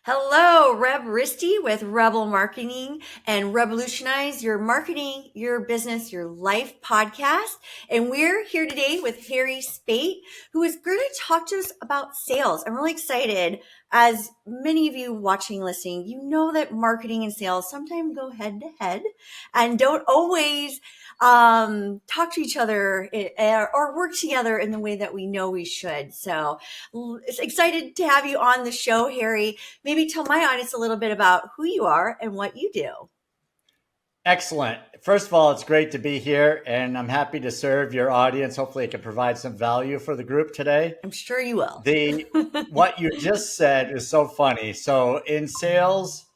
Hello, Reb Risty with Rebel Marketing and Revolutionize Your Marketing, Your Business, Your Life podcast. And we're here today with Harry Spaight, who is going to talk to us about sales. I'm really excited. As many of you watching, listening, you know that marketing and sales sometimes go head to head and don't always talk to each other or work together in the way that we know we should. So excited to have you on the show, Harry. Maybe tell my audience a little bit about who you are and what you do. Excellent. First of all, it's great to be here, and I'm happy to serve your audience. Hopefully, it can provide some value for the group today. I'm sure you will. What you just said is so funny. So in sales,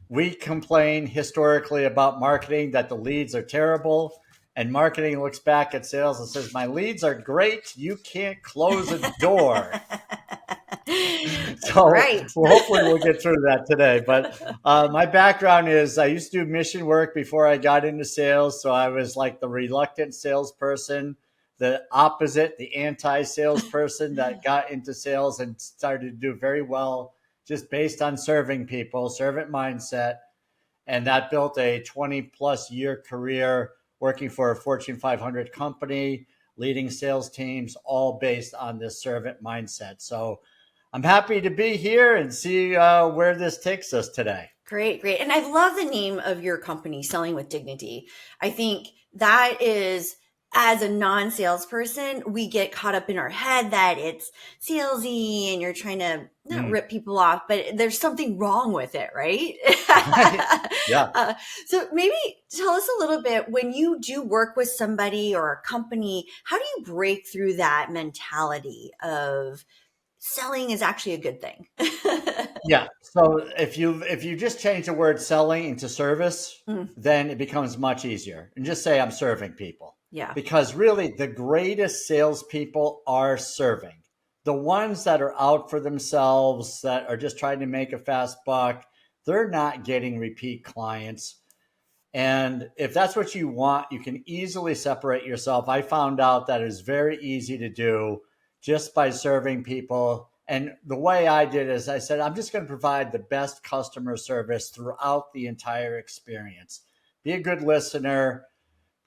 we complain historically about marketing that the leads are terrible, and marketing looks back at sales and says, "My leads are great. You can't close a door." So Right. hopefully we'll get through that today. But my background is I used to do mission work before I got into sales. So I was like the reluctant salesperson, the opposite, the anti-salesperson that got into sales and started to do very well just based on serving people, servant mindset. And that built a 20 plus year career working for a Fortune 500 company, leading sales teams, all based on this servant mindset. So I'm happy to be here and see where this takes us today. Great, great. And I love the name of your company, Selling with Dignity. I think that is, as a non-salesperson, we get caught up in our head that it's salesy and you're trying to not rip people off, but there's something wrong with it, right? Yeah. So maybe tell us a little bit, when you do work with somebody or a company, how do you break through that mentality of selling is actually a good thing? Yeah. So if you just change the word selling into service, Mm, then it becomes much easier. And just say I'm serving people. yeah. Because really the greatest salespeople are serving. The ones that are out for themselves, that are just trying to make a fast buck, they're not getting repeat clients. And if that's what you want, you can easily separate yourself. I found out that is very easy to do just by serving people. And the way I did is I said, I'm just going to provide the best customer service throughout the entire experience. Be a good listener,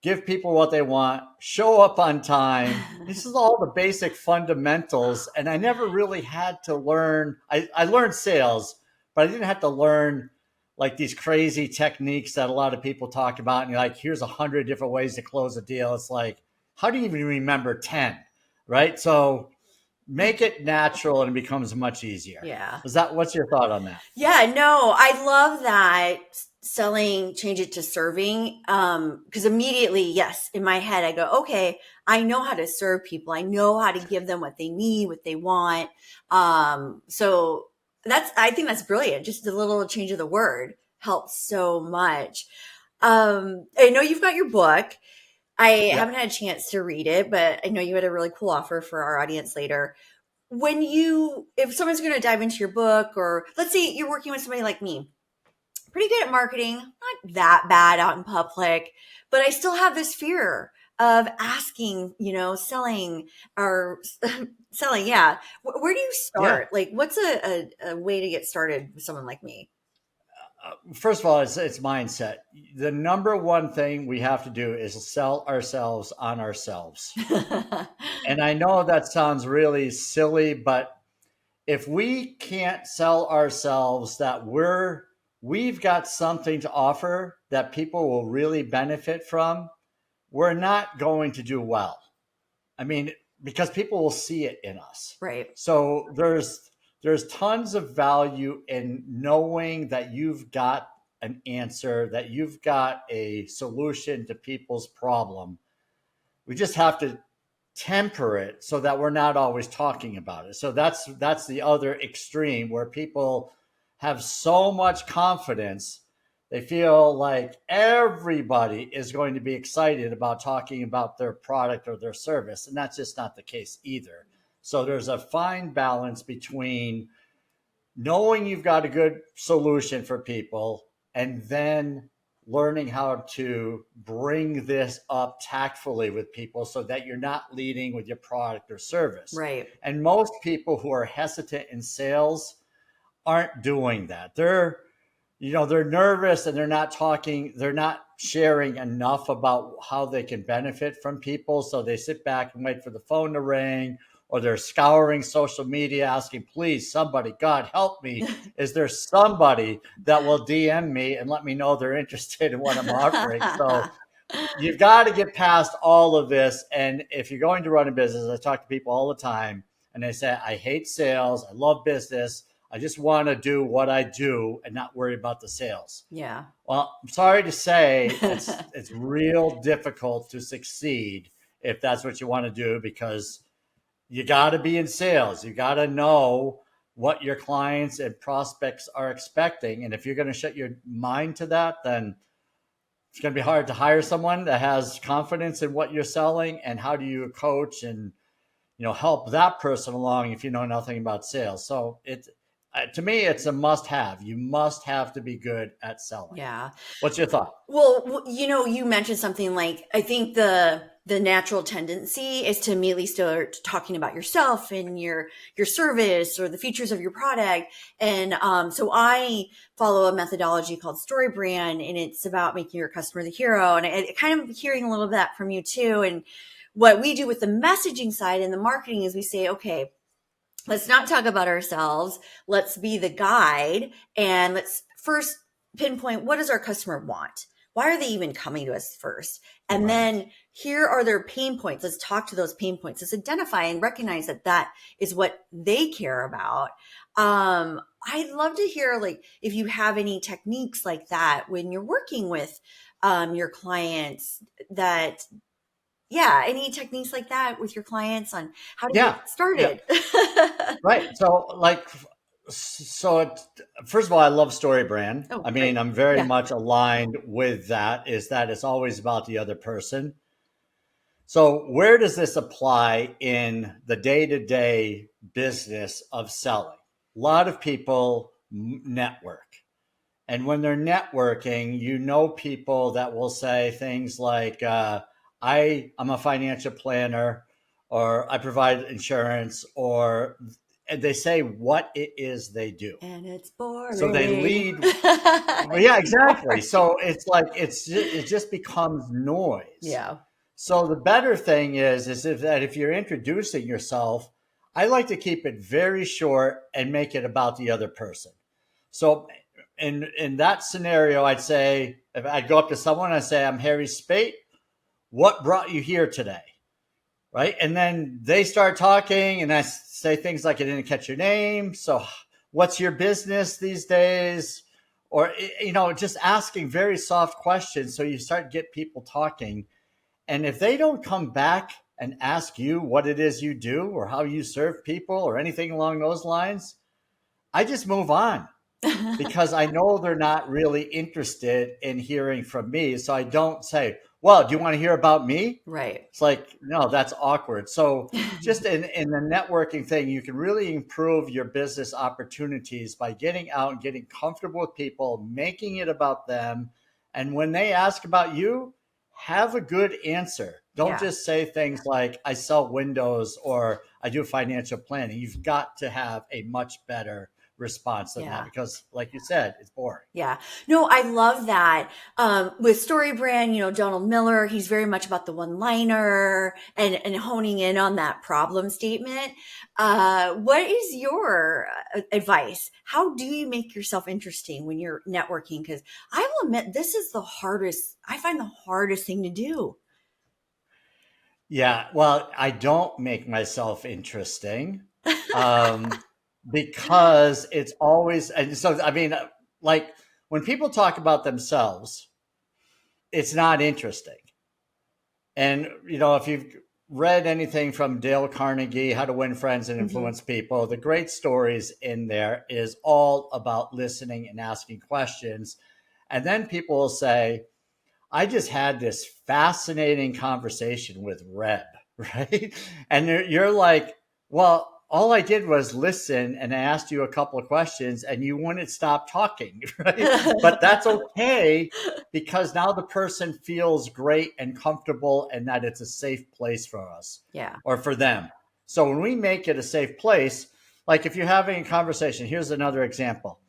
give people what they want, show up on time. This is all the basic fundamentals. And I never really had to learn. I learned sales, but I didn't have to learn like these crazy techniques that a lot of people talk about. And you're like, here's 100 different ways to close a deal. It's like, how do you even remember 10? Right. So make it natural and it becomes much easier. Yeah. What's your thought on that? Yeah, no, I love that selling, change it to serving. Because immediately, yes, in my head, I go, okay, I know how to serve people. I know how to give them what they need, what they want. So I think that's brilliant. Just a little change of the word helps so much. I know you've got your book. I Yeah. haven't had a chance to read it, but I know you had a really cool offer for our audience later. If someone's going to dive into your book, or let's say you're working with somebody like me, pretty good at marketing, not that bad out in public, but I still have this fear of asking, selling or selling. Yeah. Where do you Yeah. start? Like, what's a way to get started with someone like me? First of all, it's mindset. The number one thing we have to do is sell ourselves on ourselves. And I know that sounds really silly, but if we can't sell ourselves that we've got something to offer that people will really benefit from, we're not going to do well. I mean, because people will see it in us. Right. So there's tons of value in knowing that you've got an answer, that you've got a solution to people's problem. We just have to temper it so that we're not always talking about it. So that's the other extreme, where people have so much confidence they feel like everybody is going to be excited about talking about their product or their service, and that's just not the case either. So there's a fine balance between knowing you've got a good solution for people and then learning how to bring this up tactfully with people so that you're not leading with your product or service. Right. And most people who are hesitant in sales aren't doing that. They're nervous and they're not sharing enough about how they can benefit from people. So they sit back and wait for the phone to ring, or they're scouring social media asking, please, somebody, God, help me. Is there somebody that will DM me and let me know they're interested in what I'm offering? So you've got to get past all of this. And if you're going to run a business, I talk to people all the time and they say, I hate sales. I love business. I just want to do what I do and not worry about the sales. Yeah. Well, I'm sorry to say it's real difficult to succeed if that's what you want to do, because you got to be in sales. You got to know what your clients and prospects are expecting. And if you're going to shut your mind to that, then it's going to be hard to hire someone that has confidence in what you're selling. And how do you coach and help that person along if you know nothing about sales? So to me, it's a must have. You must have to be good at selling. Yeah. What's your thought? Well, you mentioned something like, I think the natural tendency is to immediately start talking about yourself and your service or the features of your product. And so I follow a methodology called Story Brand, and it's about making your customer the hero. And I kind of hearing a little of that from you too. And what we do with the messaging side and the marketing is we say, okay, let's not talk about ourselves. Let's be the guide, and let's first pinpoint, what does our customer want? Why are they even coming to us first? And then here are their pain points. Let's talk to those pain points. Let's identify and recognize that is what they care about. I'd love to hear, like, if you have any techniques like that when you're working with your clients, any techniques like that with your clients on how to get started. Yeah. Right. First of all, I love Story Brand. Oh, I mean, great. I'm very much aligned with that, is that it's always about the other person. So where does this apply in the day-to-day business of selling? A lot of people network. And when they're networking, people that will say things like, I'm a financial planner, or I provide insurance, and they say what it is they do. And it's boring. So they lead. Well, yeah, exactly. So it's like, it just becomes noise. Yeah. So the better thing is if you're introducing yourself, I like to keep it very short and make it about the other person. So in that scenario, I'd say, if I'd go up to someone, I'd say, I'm Harry Spaight. What brought you here today? Right. And then they start talking and I say things like, I didn't catch your name. So what's your business these days? Or, just asking very soft questions. So you start get people talking. And if they don't come back and ask you what it is you do or how you serve people or anything along those lines, I just move on. Because I know they're not really interested in hearing from me. So I don't say, well, do you want to hear about me? Right. It's like, no, that's awkward. So just in the networking thing, you can really improve your business opportunities by getting out and getting comfortable with people, making it about them. And when they ask about you, have a good answer. Don't just say things like, I sell windows or I do financial planning. You've got to have a much better response than that, because like you said, it's boring. Yeah. No, I love that. With Story Brand, Donald Miller, he's very much about the one-liner and honing in on that problem statement. What is your advice? How do you make yourself interesting when you're networking? Because I will admit, this is I find the hardest thing to do. Yeah. Well, I don't make myself interesting. Because it's always, and so, I mean, like when people talk about themselves, it's not interesting. And, if you've read anything from Dale Carnegie, How to Win Friends and Influence People, the great stories in there is all about listening and asking questions. And then people will say, I just had this fascinating conversation with Reb, right? And you're like, well, all I did was listen and I asked you a couple of questions and you wouldn't stop talking, right? But that's okay, because now the person feels great and comfortable and that it's a safe place for us or for them. So when we make it a safe place, Like if you're having a conversation, here's another example.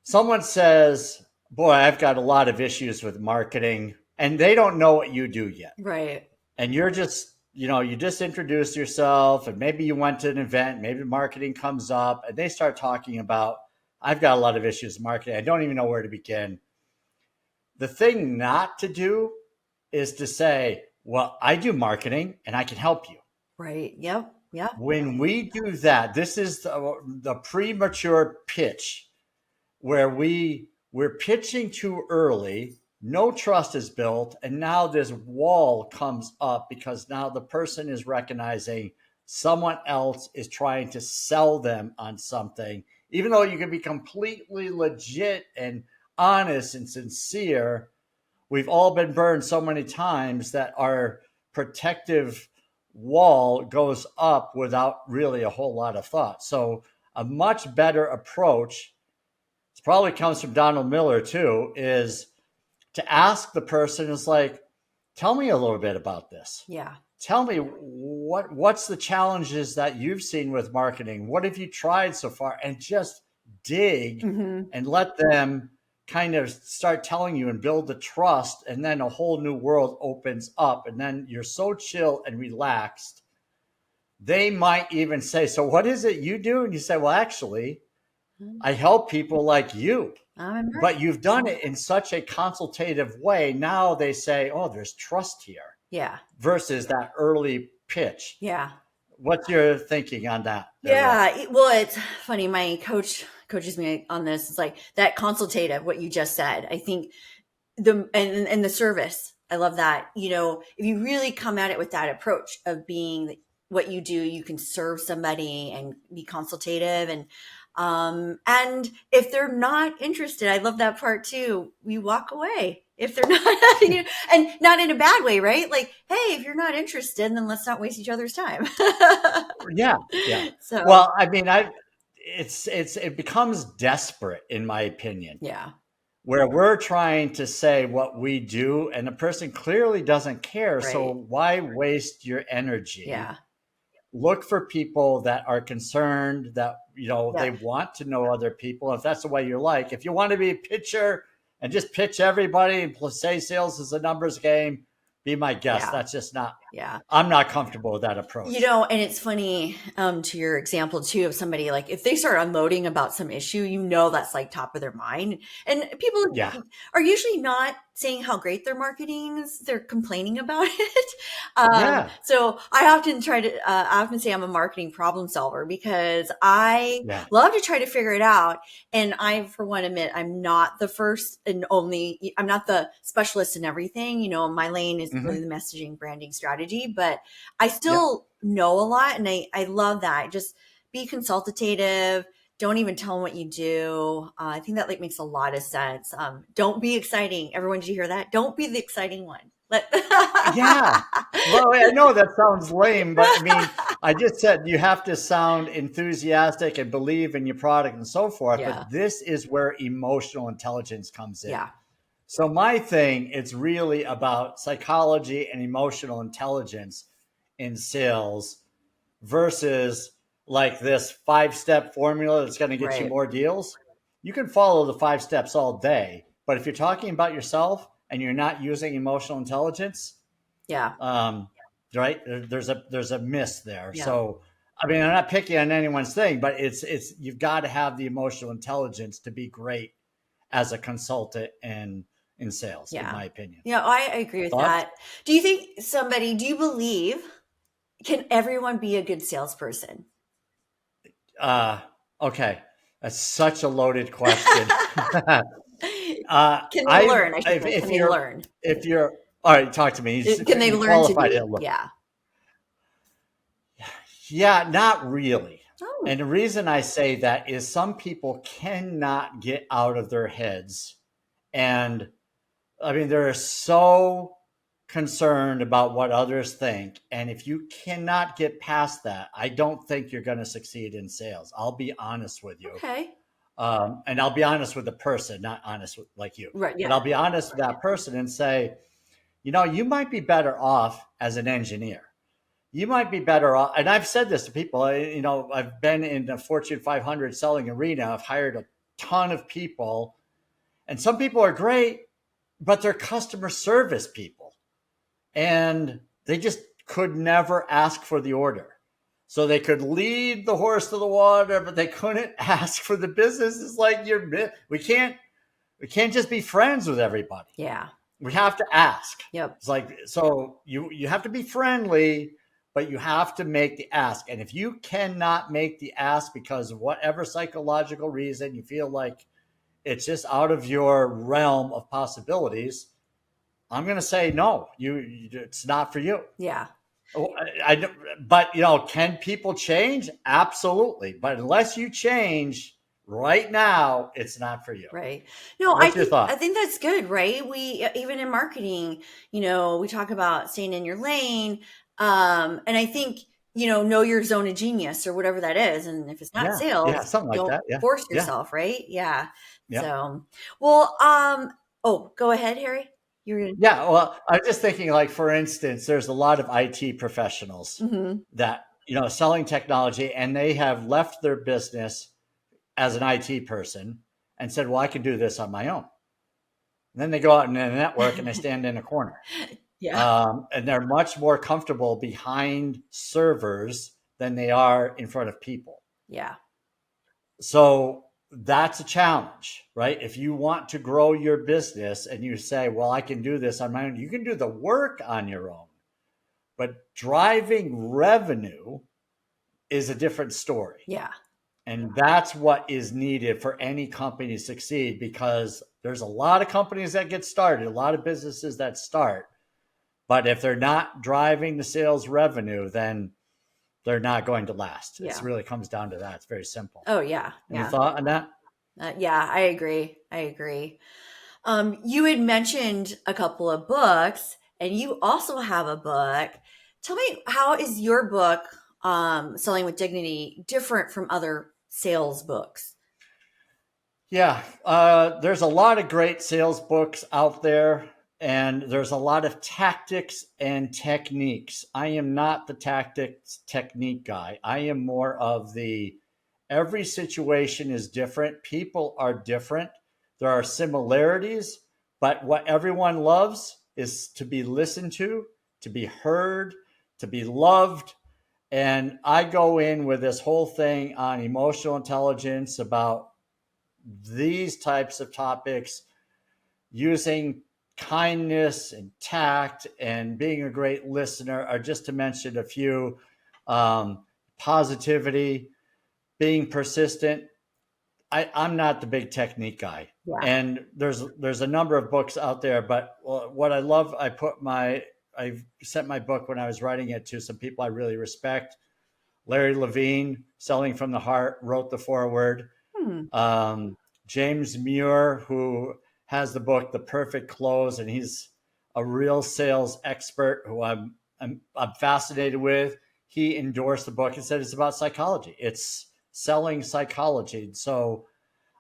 Someone says, boy, I've got a lot of issues with marketing, and they don't know what you do yet. Right. And you're just, you just introduce yourself, and maybe you went to an event, maybe marketing comes up, and they start talking about, I've got a lot of issues with marketing. I don't even know where to begin. The thing not to do is to say, well, I do marketing and I can help you. Right. Yep. Yep. When we do that, this is the premature pitch where we're pitching too early, no trust is built, and now this wall comes up because now the person is recognizing someone else is trying to sell them on something, even though you can be completely legit and honest and sincere. We've all been burned so many times that our protective wall goes up without really a whole lot of thought. So a much better approach, it probably comes from Donald Miller too, is to ask the person, is like, tell me a little bit about this. Yeah. Tell me what's the challenges that you've seen with marketing? What have you tried so far? And just dig and let them kind of start telling you and build the trust. And then a whole new world opens up. And then you're so chill and relaxed. They might even say, so what is it you do? And you say, well, actually, I help people like you. But you've done it in such a consultative way. Now they say, oh, there's trust here. Yeah. Versus that early pitch. Yeah. What's your thinking on that? Yeah. Well, it's funny. My coach coaches me on this. It's like that consultative, what you just said. I think and the service, I love that. If you really come at it with that approach of being what you do, you can serve somebody and be consultative. And if they're not interested, I love that part too. We walk away if they're not, and not in a bad way, right? Like, hey, if you're not interested, then let's not waste each other's time. Yeah. So, well, I mean, it becomes desperate, in my opinion. Yeah. Where we're trying to say what we do, and the person clearly doesn't care. Right. So why waste your energy? Yeah. Look for people that are concerned, that they want to know other people. If that's the way you're like, if you want to be a pitcher and just pitch everybody and say sales is a numbers game, be my guest. Yeah. That's just not. Yeah, I'm not comfortable with that approach. And it's funny to your example too of somebody, like if they start unloading about some issue, that's like top of their mind, and people are usually not saying how great their marketing is; they're complaining about it. So I often say I'm a marketing problem solver because I love to try to figure it out. And I, for one, admit I'm not the first and only. I'm not the specialist in everything. My lane is really the messaging, branding, strategy. But I still know a lot, and I love that. Just be consultative. Don't even tell them what you do. I think that makes a lot of sense. Don't be exciting. Everyone, did you hear that? Don't be the exciting one. Yeah. Well, I know that sounds lame, but I mean, I just said you have to sound enthusiastic and believe in your product and so forth. Yeah. But this is where emotional intelligence comes in. Yeah. So my thing, it's really about psychology and emotional intelligence in sales versus like this 5-step formula that's going to get you more deals. You can follow the 5 steps all day, but if you're talking about yourself and you're not using emotional intelligence, right, there's a miss there. Yeah. So, I mean, I'm not picking on anyone's thing, but it's you've got to have the emotional intelligence to be great as a consultant and in sales, in my opinion. Yeah, I agree with that. Do you believe, can everyone be a good salesperson? Okay. That's such a loaded question. Can they learn? Can they learn? If you're, all right, talk to me. Can they learn to be? Yeah, not really. Oh. And the reason I say that is some people cannot get out of their heads. And I mean, they're so concerned about what others think. And if you cannot get past that, I don't think you're going to succeed in sales. I'll be honest with you. Okay. And I'll be honest with the person, not honest with like you. Right. Yeah. But I'll be honest with that person and say, you might be better off as an engineer you might be better off. And I've said this to people, I've been in the Fortune 500 selling arena. I've hired a ton of people, and some people are great, but they're customer service people. And they just could never ask for the order. So they could lead the horse to the water, but they couldn't ask for the business. It's like we can't just be friends with everybody. Yeah. We have to ask. Yep. It's like, so you have to be friendly, but you have to make the ask. And if you cannot make the ask because of whatever psychological reason you feel like it's just out of your realm of possibilities, I'm going to say no. It's not for you. Yeah. But can people change? Absolutely. But unless you change right now, it's not for you. Right. No, What's your thought? I think that's good, right? We, even in marketing, we talk about staying in your lane. And I think, know your zone of genius or whatever that is. And if it's not sales, something like don't that. Yeah. force yourself, right? Yeah. Yeah. So, well, go ahead, Harry. Yeah. Well, I'm just thinking, like, for instance, there's a lot of IT professionals that, selling technology, and they have left their business as an IT person and said, well, I can do this on my own. And then they go out in a network and they stand in a corner. Yeah. And they're much more comfortable behind servers than they are in front of people. Yeah. So that's a challenge, right? If you want to grow your business and you say, well, I can do this on my own, you can do the work on your own. But driving revenue is a different story. Yeah. And that's what is needed for any company to succeed, because there's a lot of companies that get started, a lot of businesses that start. But if they're not driving the sales revenue, then they're not going to last. Yeah. It really comes down to that. It's very simple. Oh, yeah. Any thought on that? Yeah, I agree. You had mentioned a couple of books, and you also have a book. Tell me, how is your book, Selling with Dignity, different from other sales books? Yeah, there's a lot of great sales books out there, and there's a lot of tactics and techniques. I am not the tactics technique guy. I am more of every situation is different. People are different. There are similarities, but what everyone loves is to be listened to be heard, to be loved. And I go in with this whole thing on emotional intelligence about these types of topics, using kindness and tact and being a great listener, are just to mention a few. Positivity, being persistent. I'm not the big technique guy. Yeah. And there's a number of books out there, but what I love, I sent my book when I was writing it to some people I really respect. Larry Levine, Selling from the Heart, wrote the foreword. James Muir, who has the book The Perfect Close, and he's a real sales expert who I'm fascinated with. He endorsed the book and said it's about psychology. It's selling psychology. So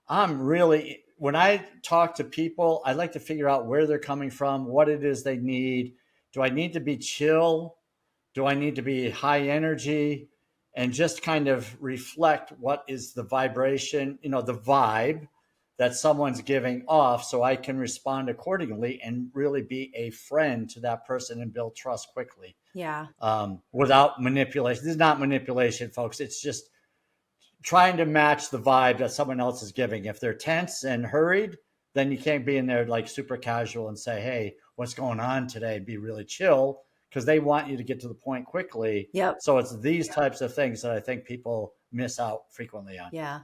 when I talk to people, I like to figure out where they're coming from, what it is they need. Do I need to be chill? Do I need to be high energy? And just kind of reflect what is the vibration, the vibe that someone's giving off, so I can respond accordingly and really be a friend to that person and build trust quickly. Yeah. Without manipulation. This is not manipulation, folks. It's just trying to match the vibe that someone else is giving. If they're tense and hurried, then you can't be in there like super casual and say, hey, what's going on today? Be really chill, because they want you to get to the point quickly. Yep. So it's these types of things that I think people miss out frequently on. Yeah.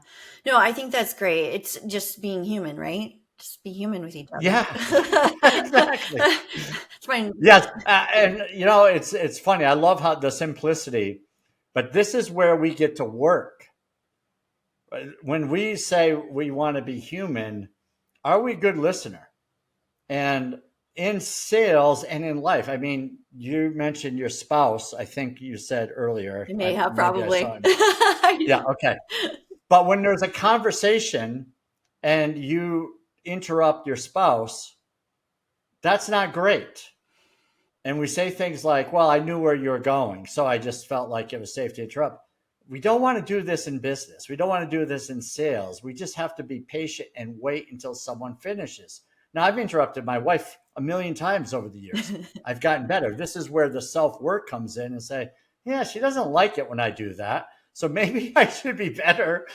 No, I think that's great. It's just being human, right? Just be human with each other. Yeah, exactly. It's fine. Yes. And it's funny. I love how the simplicity, but this is where we get to work. When we say we want to be human, are we a good listener? And in sales and in life, I mean, you mentioned your spouse, I think you said earlier. You may have, probably. Yeah, okay. But when there's a conversation and you interrupt your spouse, that's not great. and we say things like, well, I knew where you were going, so I just felt like it was safe to interrupt. We don't want to do this in business. We don't want to do this in sales. We just have to be patient and wait until someone finishes. Now, I've interrupted my wife a million times over the years. I've gotten better. This is where the self work comes in and say, yeah, she doesn't like it when I do that. So maybe I should be better.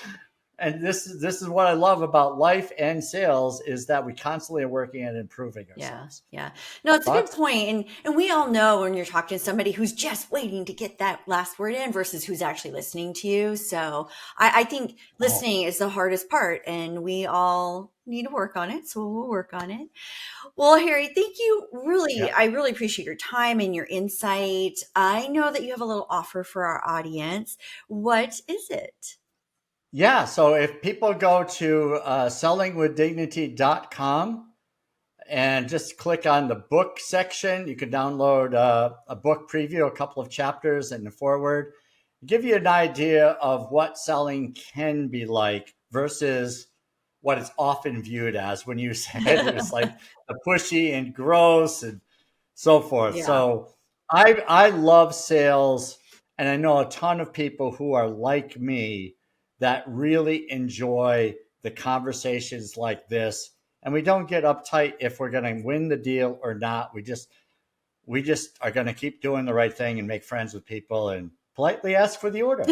And this is what I love about life and sales is that we constantly are working at improving ourselves. Yeah. No, it's a good Thoughts? point. And we all know when you're talking to somebody who's just waiting to get that last word in versus who's actually listening to you. So I think listening is the hardest part, and we all need to work on it. So we'll work on it. Well, Harry, thank you. Really, Yeah. I really appreciate your time and your insight. I know that you have a little offer for our audience. What is it? Yeah. So if people go to sellingwithdignity.com and just click on the book section, you can download a book preview, a couple of chapters and the foreword, give you an idea of what selling can be like versus what it's often viewed as when you said it was like the pushy and gross and so forth. Yeah. So I love sales, and I know a ton of people who are like me that really enjoy the conversations like this. And we don't get uptight if we're going to win the deal or not. We just are going to keep doing the right thing and make friends with people and politely ask for the order.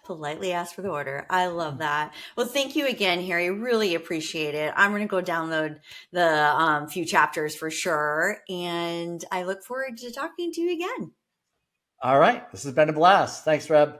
Politely ask for the order. I love that. Well, thank you again, Harry. Really appreciate it. I'm going to go download the few chapters for sure. And I look forward to talking to you again. All right. This has been a blast. Thanks, Reb.